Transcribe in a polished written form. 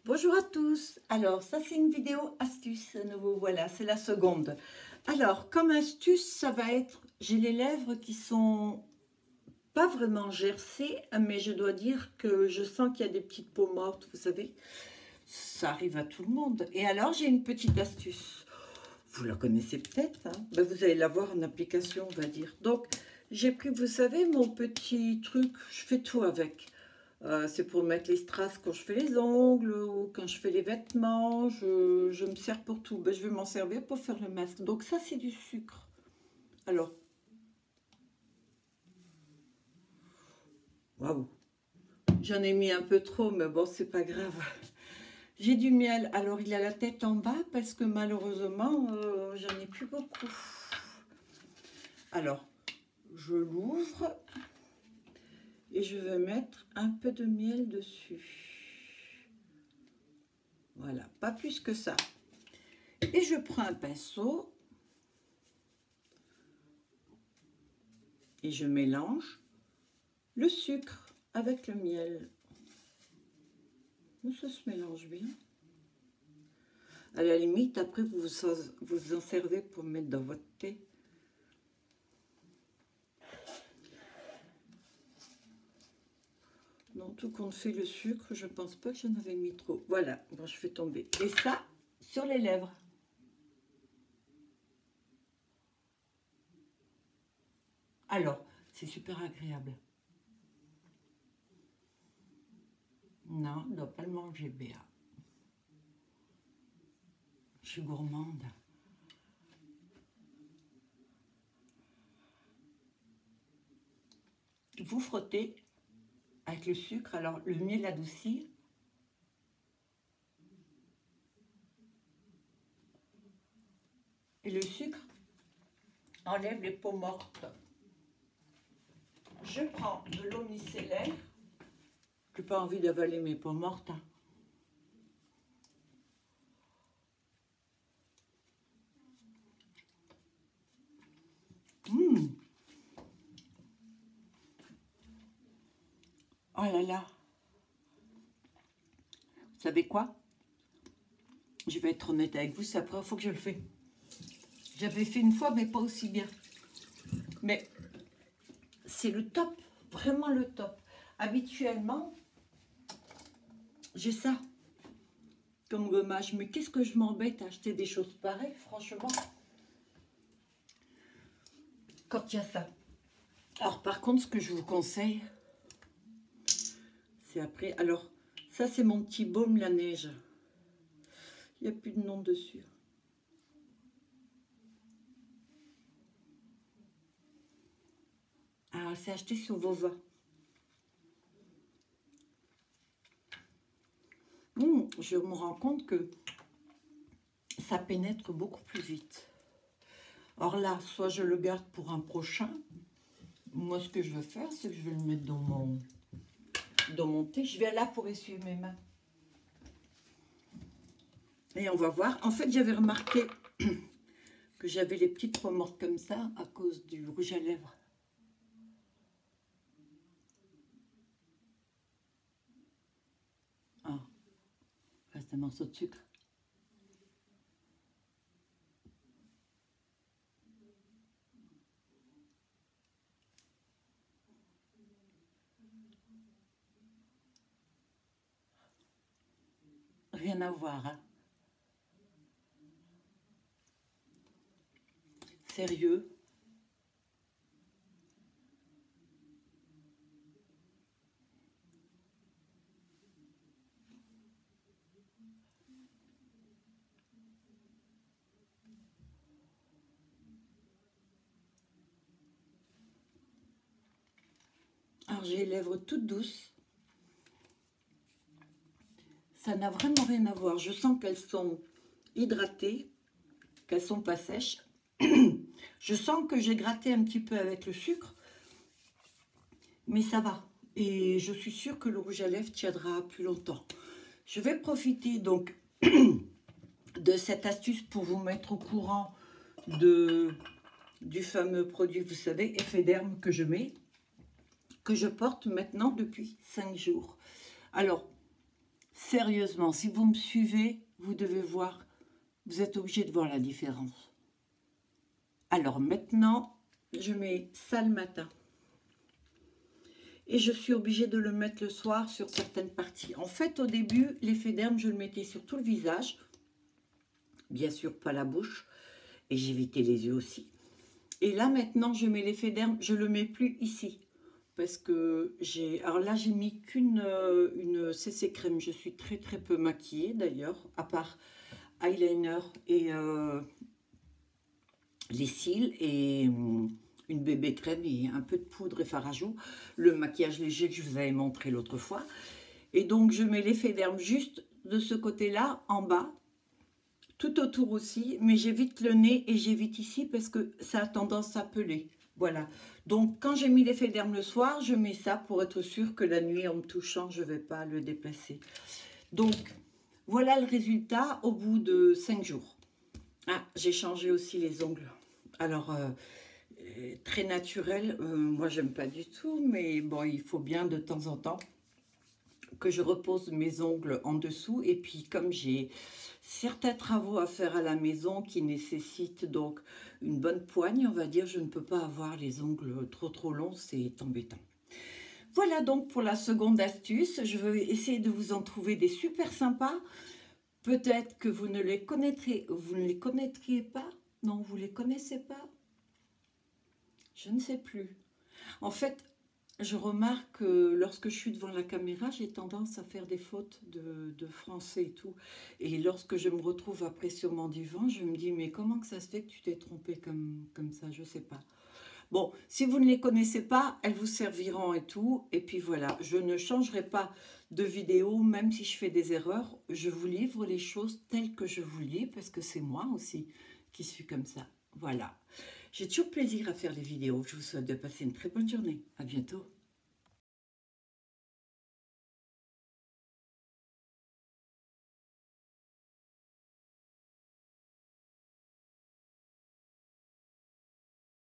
Bonjour à tous. Alors ça c'est une vidéo astuce à nouveau, voilà, c'est la seconde. Alors comme astuce, ça va être, j'ai les lèvres qui sont pas vraiment gercées, mais je dois dire que je sens qu'il y a des petites peaux mortes, vous savez. Ça arrive à tout le monde. Et alors j'ai une petite astuce. Vous la connaissez peut-être, hein? Ben, vous allez la voir en application, on va dire. Donc j'ai pris, vous savez, mon petit truc, je fais tout avec. C'est pour mettre les strass quand je fais les ongles ou quand je fais les vêtements. Je me sers pour tout. Ben, je vais m'en servir pour faire le masque. Donc ça, c'est du sucre. Alors, waouh, j'en ai mis un peu trop, mais bon, c'est pas grave. J'ai du miel. Alors, il a la tête en bas parce que malheureusement, j'en ai plus beaucoup. Alors, je l'ouvre et je vais mettre un peu de miel dessus. Voilà, pas plus que ça. Et je prends un pinceau et je mélange le sucre avec le miel. Ça se mélange bien. À la limite, après, vous en servez pour mettre dans votre thé. Non, tout compte fait, le sucre, je pense pas que j'en avais mis trop. Voilà, bon, je fais tomber. Et ça, sur les lèvres. Alors, c'est super agréable. Non, on ne doit pas le manger, Béa. Je suis gourmande. Vous frottez avec le sucre. Alors, le miel adouci. Et le sucre enlève les peaux mortes. Je prends de l'eau micellaire. Je n'ai pas envie d'avaler mes peaux mortes. Mmh. Oh là là. Vous savez quoi? Je vais être honnête avec vous, c'est la première fois que je le fais. J'avais fait une fois, mais pas aussi bien. Mais c'est le top, vraiment le top. Habituellement, j'ai ça comme gommage. Mais qu'est-ce que je m'embête à acheter des choses pareilles, franchement, quand il y a ça. Alors par contre, ce que je vous conseille, c'est après... Alors, ça c'est mon petit baume la neige. Il n'y a plus de nom dessus. Ah, c'est acheté sur Vova. Je me rends compte que ça pénètre beaucoup plus vite. Alors là, soit je le garde pour un prochain. Moi, ce que je veux faire, c'est que je vais le mettre dans mon thé. Je vais là pour essuyer mes mains. Et on va voir. En fait, j'avais remarqué que j'avais les petites peaux mortes comme ça à cause du rouge à lèvres. Ah, reste un morceau de sucre. Rien à voir, hein. Sérieux. Alors j'ai les lèvres toutes douces. Ça n'a vraiment rien à voir. Je sens qu'elles sont hydratées, qu'elles sont pas sèches. Je sens que j'ai gratté un petit peu avec le sucre, mais ça va. Et je suis sûre que le rouge à lèvres tiendra plus longtemps. Je vais profiter donc de cette astuce pour vous mettre au courant du fameux produit, vous savez, effet derme que je mets, que je porte maintenant depuis 5 jours. Alors, Sérieusement, si vous me suivez, vous devez voir, vous êtes obligé de voir la différence. Alors maintenant, je mets ça le matin. Et je suis obligée de le mettre le soir sur certaines parties. En fait, au début, l'effet derme, je le mettais sur tout le visage. Bien sûr, pas la bouche. Et j'évitais les yeux aussi. Et là, maintenant, je mets l'effet derme. Je ne le mets plus ici. Parce que j'ai... Alors là, j'ai mis qu'une une CC crème. Je suis très, très peu maquillée, d'ailleurs. À part eyeliner et les cils et une bébé crème et un peu de poudre et fard à joues, le maquillage léger que je vous avais montré l'autre fois. Et donc je mets l'effet derme juste de ce côté-là, en bas, tout autour aussi, mais j'évite le nez et j'évite ici parce que ça a tendance à peler. Voilà, donc quand j'ai mis l'effet derme le soir, je mets ça pour être sûr que la nuit, en me touchant, je ne vais pas le déplacer. Donc voilà le résultat au bout de 5 jours. Ah, j'ai changé aussi les ongles. Alors, très naturel, moi j'aime pas du tout, mais bon, il faut bien de temps en temps que je repose mes ongles en dessous. Et puis comme j'ai certains travaux à faire à la maison qui nécessitent donc une bonne poigne, on va dire, je ne peux pas avoir les ongles trop longs, c'est embêtant. Voilà donc pour la seconde astuce. Je vais essayer de vous en trouver des super sympas. Peut-être que vous ne les connaîtriez pas. Non, vous ne les connaissez pas. Je ne sais plus. En fait, je remarque que lorsque je suis devant la caméra, j'ai tendance à faire des fautes de français et tout. Et lorsque je me retrouve après sur mon divan, je me dis, mais comment que ça se fait que tu t'es trompé comme ça? Je ne sais pas. Bon, si vous ne les connaissez pas, elles vous serviront et tout. Et puis voilà, je ne changerai pas de vidéo, même si je fais des erreurs. Je vous livre les choses telles que je vous le dis, parce que c'est moi aussi qui suis comme ça. Voilà. J'ai toujours plaisir à faire les vidéos. Je vous souhaite de passer une très bonne journée. À bientôt.